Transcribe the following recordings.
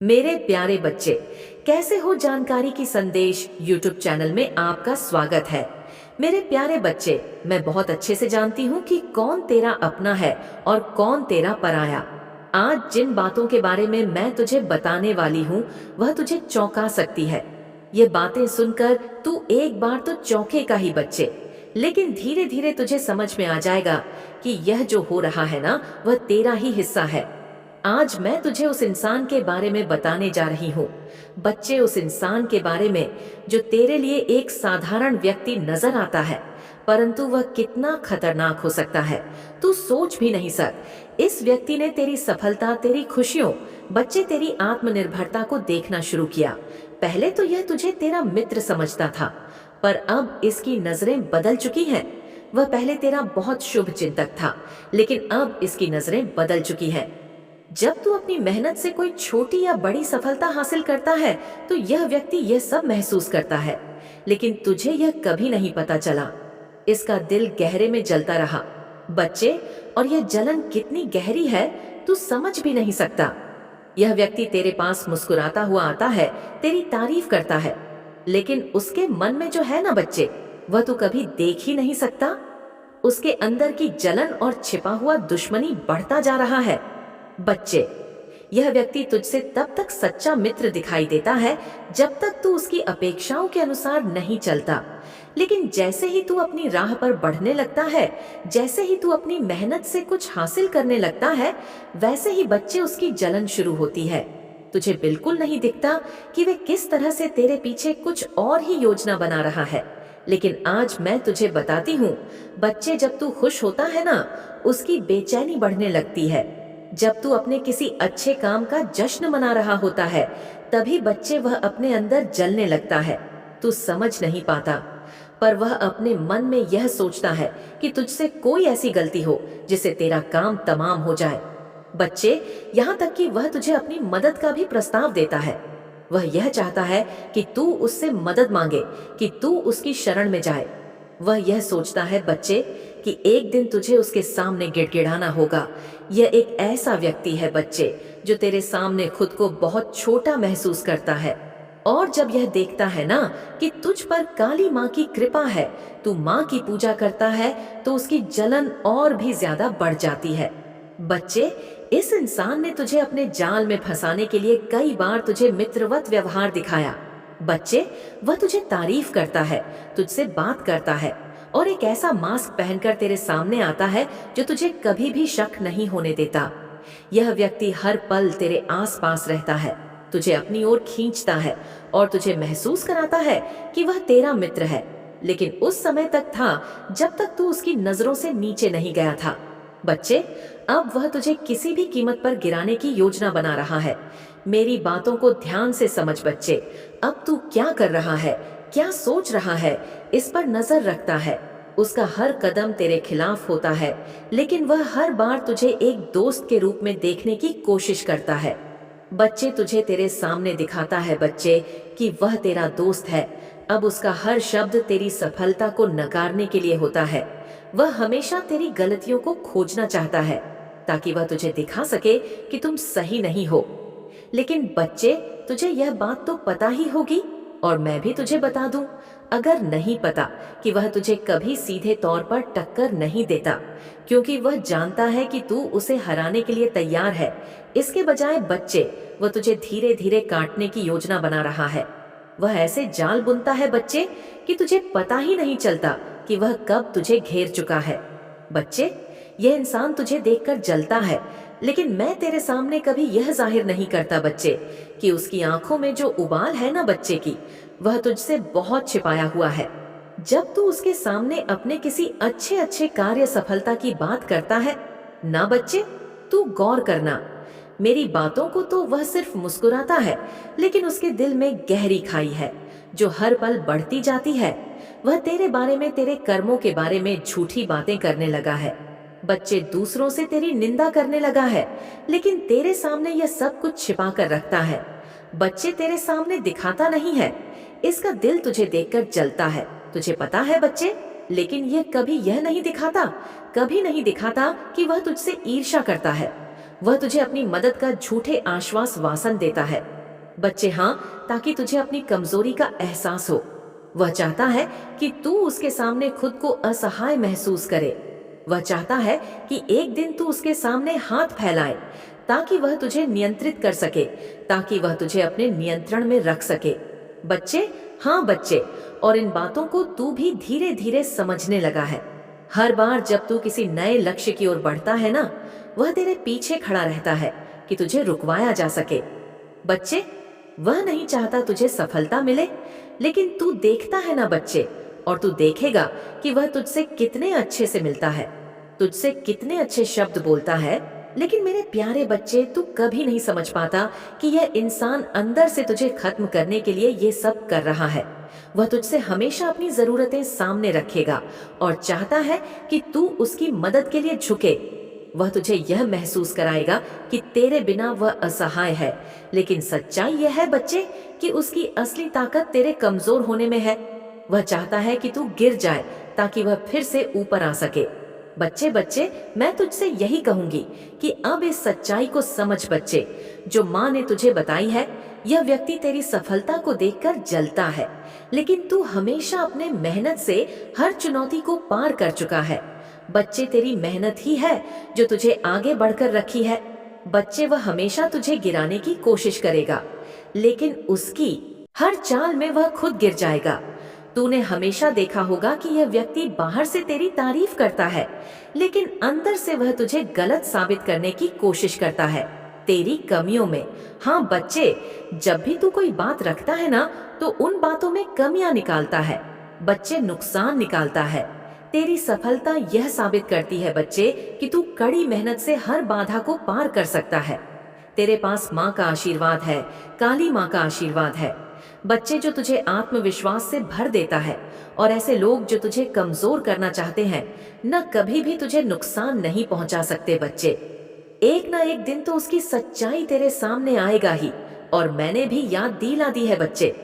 मेरे प्यारे बच्चे, कैसे हो? जानकारी की संदेश यूट्यूब चैनल में आपका स्वागत है। मेरे प्यारे बच्चे, मैं बहुत अच्छे से जानती हूँ कि कौन तेरा अपना है और कौन तेरा पराया। आज जिन बातों के बारे में मैं तुझे बताने वाली हूँ, वह तुझे चौंका सकती है। ये बातें सुनकर तू एक बार तो चौंकेगा ही बच्चे, लेकिन धीरे धीरे तुझे समझ में आ जाएगा कि यह जो हो रहा है ना, वह तेरा ही हिस्सा है। आज मैं तुझे उस इंसान के बारे में बताने जा रही हूँ। बच्चे, उस इंसान के बारे में जो तेरे लिए एक साधारण व्यक्ति नजर आता है, परंतु वह कितना खतरनाक हो सकता है तू सोच भी नहीं सक। इस व्यक्ति ने तेरी सफलता, तेरी खुशियों, बच्चे तेरी आत्मनिर्भरता को देखना शुरू किया। पहले तो यह तुझे तेरा मित्र समझता था, पर अब इसकी नजरें बदल चुकी हैं। वह पहले तेरा बहुत शुभ चिंतक था, लेकिन अब इसकी नजरें बदल चुकी हैं। जब तू अपनी मेहनत से कोई छोटी या बड़ी सफलता हासिल करता है, तो यह व्यक्ति यह सब महसूस करता है, लेकिन तुझे यह कभी नहीं पता चला। इसका दिल गहरे में जलता रहा बच्चे, और यह जलन कितनी गहरी है तू समझ भी नहीं सकता। यह व्यक्ति तेरे पास मुस्कुराता हुआ आता है, तेरी तारीफ करता है, लेकिन उसके मन में जो है ना बच्चे, वह तू कभी देख ही नहीं सकता। उसके अंदर की जलन और छिपा हुआ दुश्मनी बढ़ता जा रहा है। बच्चे, यह व्यक्ति तुझसे तब तक सच्चा मित्र दिखाई देता है जब तक तू उसकी अपेक्षाओं के अनुसार नहीं चलता, लेकिन जैसे ही तू अपनी राह पर बढ़ने लगता है, जैसे ही तू अपनी मेहनत से कुछ हासिल करने लगता है, वैसे ही बच्चे उसकी जलन शुरू होती है। तुझे बिल्कुल नहीं दिखता कि वे किस तरह से तेरे पीछे कुछ और ही योजना बना रहा है, लेकिन आज मैं तुझे बताती हूँ बच्चे, जब तू खुश होता है ना, उसकी बेचैनी बढ़ने लगती है। जब तू अपने किसी अच्छे काम का जश्न मना रहा होता है, तभी बच्चे वह अपने अंदर जलने लगता है। तू समझ नहीं पाता, पर वह अपने मन में यह सोचता है कि तुझसे कोई ऐसी गलती हो जिससे तेरा काम तमाम हो जाए। बच्चे, यहाँ तक कि वह तुझे अपनी मदद का भी प्रस्ताव देता है। वह यह चाहता है कि तू उससे मदद मांगे, कि तू उसकी शरण में जाए। वह यह सोचता है बच्चे कि एक दिन तुझे उसके सामने गिड़गिड़ाना होगा। यह एक ऐसा व्यक्ति है बच्चे, जो तेरे सामने खुद को बहुत छोटा महसूस करता है, और जब यह देखता है ना कि तुझ पर काली माँ की कृपा है, तू माँ की पूजा करता है, तो उसकी जलन और भी ज्यादा बढ़ जाती है। बच्चे, इस इंसान ने तुझे अपने जाल में फंसाने के लिए कई बार तुझे मित्रवत व्यवहार दिखाया। बच्चे, वह तुझे तारीफ करता है, तुझसे बात करता है, और एक ऐसा मास्क पहनकर तेरे सामने आता है जो तुझे कभी भी शक नहीं होने देता। यह व्यक्ति हर पल तेरे आसपास रहता है, तुझे अपनी ओर खींचता है और तुझे महसूस कराता है कि वह तेरा मित्र है, लेकिन उस समय तक था जब तक तू उसकी नजरों से नीचे नहीं गया था। बच्चे, अब वह तुझे किसी भी कीमत पर गिराने की योजना बना रहा है। मेरी बातों को ध्यान से समझ बच्चे। अब तू क्या कर रहा है, क्या सोच रहा है, इस पर नजर रखता है। उसका हर कदम तेरे खिलाफ होता है, लेकिन वह हर बार तुझे एक दोस्त के रूप में देखने की कोशिश करता है। बच्चे, तुझे तेरे सामने दिखाता है बच्चे कि वह तेरा दोस्त है। अब उसका हर शब्द तेरी सफलता को नकारने के लिए होता है। वह हमेशा तेरी गलतियों को खोजना चाहता है, ताकि वह तुझे दिखा सके कि तुम सही नहीं हो। लेकिन बच्चे, तुझे यह बात तो पता ही होगी, और मैं भी तुझे बता दूं, अगर नहीं पता, कि वह तुझे कभी सीधे तौर पर टक्कर नहीं देता, क्योंकि वह जानता है कि तू उसे हराने के लिए तैयार है। इसके बजाय बच्चे, वह तुझे धीरे धीरे काटने की योजना बना रहा है। वह ऐसे जाल बुनता है बच्चे कि तुझे पता ही नहीं चलता कि वह कब तुझे घेर चुका है। बच्चे, यह इंसान तुझे देखकर जलता है, लेकिन मैं तेरे सामने कभी यह जाहिर नहीं करता बच्चे कि उसकी आंखों में जो उबाल है ना बच्चे की, वह तुझसे बहुत छिपाया हुआ है। जब तू उसके सामने अपने किसी अच्छे अच्छे कार्य सफलता की बात करता है ना बच्चे, तू गौर करना। मेरी बातों को तो वह सिर्फ मुस्कुराता है, लेकिन उसके दिल में गहरी खाई है जो हर पल बढ़ती जाती है। वह तेरे बारे में, तेरे कर्मों के बारे में झूठी बातें करने लगा है। बच्चे, दूसरों से तेरी निंदा करने लगा है, लेकिन तेरे सामने यह सब कुछ छिपा कर रखता है। बच्चे, तेरे सामने दिखाता नहीं है। इसका दिल तुझे देखकर जलता है, तुझे पता है बच्चे, लेकिन यह कभी यह नहीं दिखाता, कभी नहीं दिखाता कि वह तुझसे ईर्ष्या करता है। वह तुझे अपनी मदद का झूठे आश्वास वासन देता है। बच्चे हाँ, ताकि तुझे अपनी कमजोरी का एहसास हो। वह चाहता है कि तू उसके सामने खुद को असहाय महसूस करे। वह चाहता है कि एक दिन तू उसके सामने हाथ फैलाए, ताकि वह तुझे नियंत्रित कर सके, ताकि वह तुझे अपने नियंत्रण में रख सके। बच्चे हाँ बच्चे, और इन बातों को तू भी धीरे धीरे समझने लगा है। हर बार जब तू किसी नए लक्ष्य की ओर बढ़ता है ना, वह तेरे पीछे खड़ा रहता है कि तुझे रुकवाया जा सके। बच्चे, वह नहीं चाहता तुझे सफलता मिले, लेकिन तू देखता है ना बच्चे, और तू देखेगा कि वह तुझसे कितने अच्छे से मिलता है, तुझसे कितने अच्छे शब्द बोलता है। लेकिन मेरे प्यारे बच्चे, तू कभी नहीं समझ पाता कि यह इंसान अंदर से तुझे खत्म करने के लिए ये सब कर रहा है। वह तुझसे हमेशा अपनी जरूरतें सामने रखेगा और चाहता है कि तू उसकी मदद के लिए झुके। वह तुझे यह महसूस कराएगा कि तेरे बिना वह असहाय है, लेकिन सच्चाई यह है बच्चे कि उसकी असली ताकत तेरे कमजोर होने में है। वह चाहता है कि तू गिर जाए ताकि वह फिर से ऊपर आ सके। बच्चे, मैं तुझसे यही कहूंगी कि अब इस सच्चाई को समझ बच्चे। जो माँ ने तुझे बताई है, यह व्यक्ति तेरी सफलता को देखकर जलता है, लेकिन तू हमेशा अपने मेहनत से हर चुनौती को पार कर चुका है। बच्चे, तेरी मेहनत ही है जो तुझे आगे बढ़कर रखी है। बच्चे, वह हमेशा तुझे गिराने की कोशिश करेगा, लेकिन उसकी हर चाल में वह खुद गिर जाएगा। तूने हमेशा देखा होगा कि यह व्यक्ति बाहर से तेरी तारीफ करता है, लेकिन अंदर से वह तुझे गलत साबित करने की कोशिश करता है, तेरी कमियों में। हाँ बच्चे, जब भी तू कोई बात रखता है ना, तो उन बातों में कमियां निकालता है। बच्चे, नुकसान निकालता है। तेरी सफलता यह साबित करती है बच्चे कि तू कड़ी मेहनत से हर बाधा को पार कर सकता है। तेरे पास माँ का आशीर्वाद है, काली माँ का आशीर्वाद है। बच्चे, जो तुझे आत्मविश्वास से भर देता है, और ऐसे लोग जो तुझे कमजोर करना चाहते हैं, न कभी भी तुझे नुकसान नहीं पहुंचा सकते। बच्चे, एक न एक दिन तो उसकी सच्चाई तेरे सामने आएगा ही, और मैंने भी याद दिला दी है बच्चे।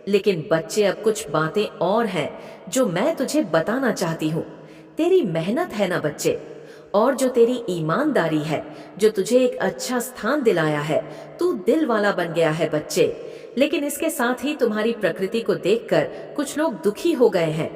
लेकिन बच्चे, अब कुछ बातें और हैं जो मैं तुझे बताना चाहती हूँ। तेरी मेहनत है ना बच्चे, और जो तेरी ईमानदारी है, जो तुझे एक अच्छा स्थान दिलाया है, तू दिल वाला बन गया है बच्चे। लेकिन इसके साथ ही तुम्हारी प्रकृति को देखकर कुछ लोग दुखी हो गए हैं।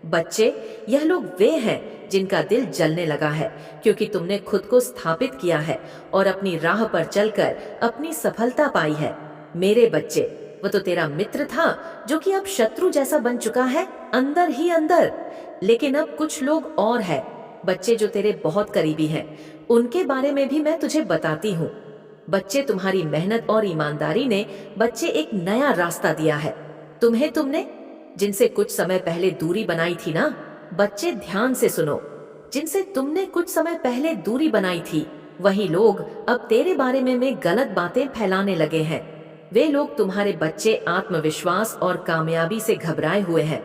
बच्चे, यह लोग वे हैं जिनका दिल जलने लगा है, क्योंकि तुमने खुद को स्थापित किया है और अपनी राह पर चलकर अपनी सफलता पाई है। मेरे बच्चे, वो तो तेरा मित्र था, जो कि अब शत्रु जैसा बन चुका है, अंदर ही अंदर। लेकिन अब कुछ लोग और हैं बच्चे, जो तेरे बहुत करीबी हैं। उनके बारे में भी मैं तुझे बताती हूँ। बच्चे, तुम्हारी मेहनत और ईमानदारी ने बच्चे एक नया रास्ता दिया है तुमने जिनसे कुछ समय पहले दूरी बनाई थी ना। बच्चे, ध्यान से सुनो। जिनसे तुमने कुछ समय पहले दूरी बनाई थी, वही लोग अब तेरे बारे में गलत बातें फैलाने लगे हैं। वे लोग तुम्हारे बच्चे आत्मविश्वास और कामयाबी से घबराए हुए हैं।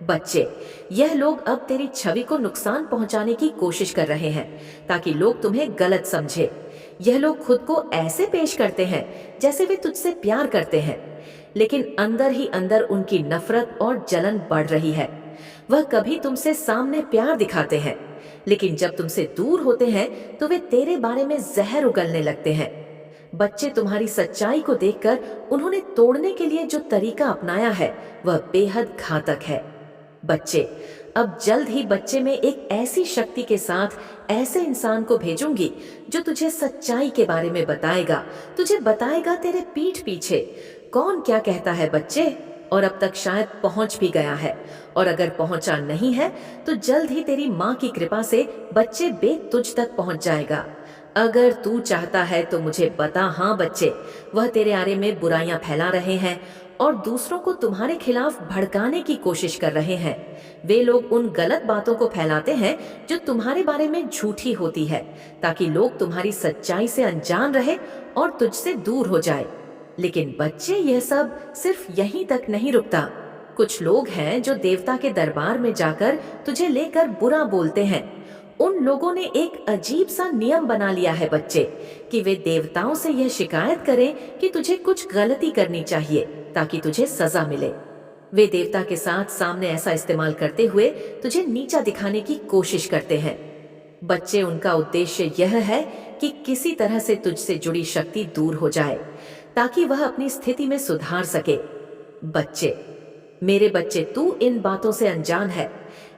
बच्चे, यह लोग अब तेरी छवि को नुकसान पहुंचाने की कोशिश कर रहे हैं, ताकि लोग तुम्हें गलत समझे। यह लोग खुद को ऐसे पेश करते हैं जैसे वे तुझसे प्यार करते हैं, लेकिन अंदर ही अंदर उनकी नफरत और जलन बढ़ रही है। वह कभी तुमसे सामने प्यार दिखाते हैं, लेकिन जब तुमसे दूर होते हैं तो वे तेरे बारे में जहर उगलने लगते हैं। बच्चे, तुम्हारी सच्चाई को देखकर उन्होंने तोड़ने के लिए जो तरीका अपनाया है, वह बेहद घातक है। बच्चे, अब जल्द ही बच्चे में एक ऐसी शक्ति के साथ ऐसे इंसान को भेजूंगी जो तुझे सच्चाई के बारे में बताएगा, तुझे बताएगा तेरे पीठ पीछे कौन क्या कहता है बच्चे। और अब तक शायद पहुंच भी गया है, और अगर पहुंचा नहीं है तो जल्द ही तेरी माँ की कृपा से बच्चे तुझ तक पहुंच जाएगा। अगर तू चाहता है तो मुझे बता। हाँ बच्चे, वह तेरे बारे में बुराइयां फैला रहे हैं और दूसरों को तुम्हारे खिलाफ भड़काने की कोशिश कर रहे हैं। वे लोग उन गलत बातों को फैलाते हैं जो तुम्हारे बारे में झूठी होती है, ताकि लोग तुम्हारी सच्चाई से अनजान रहे और तुझसे दूर हो जाए। लेकिन बच्चे, यह सब सिर्फ यहीं तक नहीं रुकता। कुछ लोग हैं जो देवता के दरबार में जाकर तुझे लेकर बुरा बोलते हैं। उन लोगों ने एक अजीब सा नियम बना लिया है बच्चे, कि वे देवताओं से यह शिकायत करें कि तुझे कुछ गलती करनी चाहिए ताकि तुझे सजा मिले। वे देवता के साथ सामने ऐसा इस्तेमाल करते हुए तुझे नीचा दिखाने की कोशिश करते हैं। बच्चे, उनका उद्देश्य यह है कि किसी तरह से तुझसे जुड़ी शक्ति दूर हो जाए ताकि वह अपनी स्थिति में सुधार सके। बच्चे, मेरे बच्चे, तू इन बातों से अनजान है,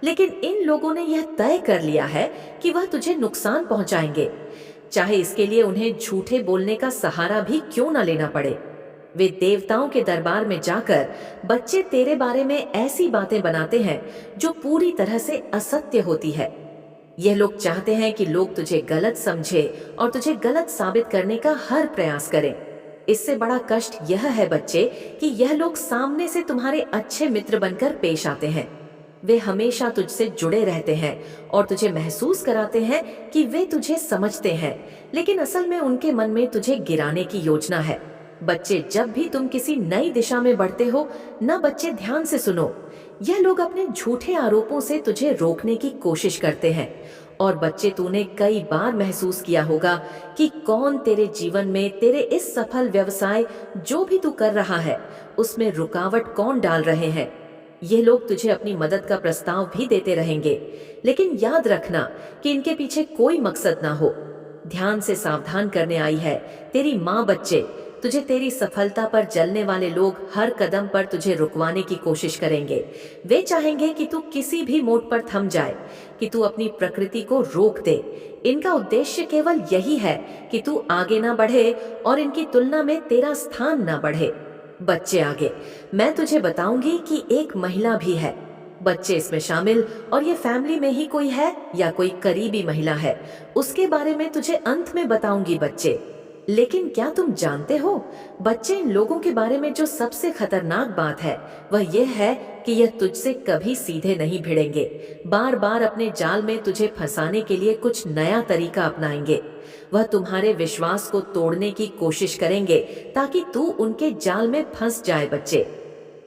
लेकिन इन लोगों ने यह तय कर लिया है कि वह तुझे नुकसान पहुंचाएंगे, चाहे इसके लिए उन्हें झूठे बोलने का सहारा भी क्यों न लेना पड़े। वे देवताओं के दरबार में जाकर बच्चे तेरे बारे में ऐसी बातें बनाते हैं जो पूरी तरह से असत्य होती है। यह लोग चाहते हैं कि लोग तुझे गलत समझे और तुझे गलत साबित करने का हर प्रयास करें। इससे बड़ा कष्ट यह है बच्चे कि यह लोग सामने से तुम्हारे अच्छे मित्र बनकर पेश आते हैं। वे हमेशा तुझसे जुड़े रहते हैं और तुझे महसूस कराते हैं कि वे तुझे समझते हैं, लेकिन असल में उनके मन में तुझे गिराने की योजना है। बच्चे, जब भी तुम किसी नई दिशा में बढ़ते हो ना बच्चे, ध्यान से सुनो, यह लोग अपने झूठे आरोपों से तुझे रोकने की कोशिश करते हैं। और बच्चे, तूने कई बार महसूस किया होगा कि कौन तेरे जीवन में, तेरे इस सफल व्यवसाय जो भी तू कर रहा है उसमें रुकावट कौन डाल रहे हैं। ये लोग तुझे अपनी मदद का प्रस्ताव भी देते रहेंगे, लेकिन याद रखना कि इनके पीछे कोई मकसद ना हो। ध्यान से सावधान करने आई है तेरी माँ। बच्चे, तुझे तेरी सफलता पर जलने वाले लोग हर कदम पर तुझे रुकवाने की कोशिश करेंगे। वे चाहेंगे कि तू किसी भी मोड़ पर थम जाए, कि तू अपनी प्रकृति को रोक दे। इनका उद्देश्य केवल यही है कि तू आगे ना बढ़े और इनकी तुलना में तेरा स्थान ना बढ़े। बच्चे, आगे मैं तुझे बताऊंगी कि एक महिला भी है। बच्चे, इसमें शामिल, और ये फैमिली में ही कोई है या कोई करीबी महिला है, उसके बारे में तुझे अंत में बताऊंगी बच्चे। लेकिन क्या तुम जानते हो बच्चे, इन लोगों के बारे में जो सबसे खतरनाक बात है वह यह है कि यह तुझसे कभी सीधे नहीं भिड़ेंगे। बार बार अपने जाल में तुझे फंसाने के लिए कुछ नया तरीका अपनाएंगे। वह तुम्हारे विश्वास को तोड़ने की कोशिश करेंगे ताकि तू उनके जाल में फंस जाए बच्चे।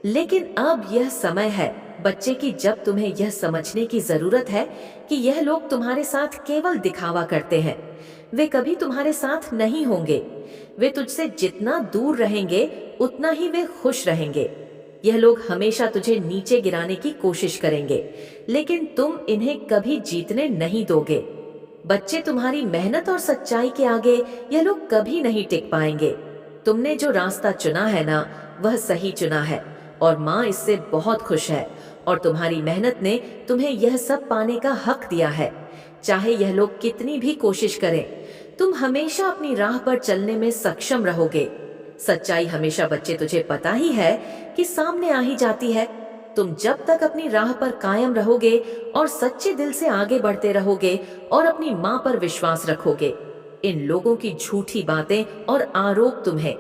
लेकिन अब यह समय है बच्चे कि जब तुम्हें यह समझने की जरूरत है कि यह लोग तुम्हारे साथ केवल दिखावा करते हैं। वे कभी तुम्हारे साथ नहीं होंगे। वे तुझसे जितना दूर रहेंगे उतना ही वे खुश रहेंगे। यह लोग हमेशा तुझे नीचे गिराने की कोशिश करेंगे, लेकिन तुम इन्हें कभी जीतने नहीं दोगे। बच्चे, तुम्हारी मेहनत और सच्चाई के आगे यह लोग कभी नहीं टिक पाएंगे। तुमने जो रास्ता चुना है ना, वह सही चुना है और माँ इससे बहुत खुश है। और तुम्हारी मेहनत ने तुम्हें यह सब पाने का हक दिया है। चाहे यह लोग कितनी भी कोशिश करें, तुम हमेशा अपनी राह पर चलने में सक्षम रहोगे। सच्चाई हमेशा बच्चे, तुझे पता ही है कि सामने आ ही जाती है। तुम जब तक अपनी राह पर कायम रहोगे और सच्चे दिल से आगे बढ़ते रहोगे और अपनी माँ पर विश्वास रखोगे, इन लोगों की झूठी बातें और आरोप तुम्हें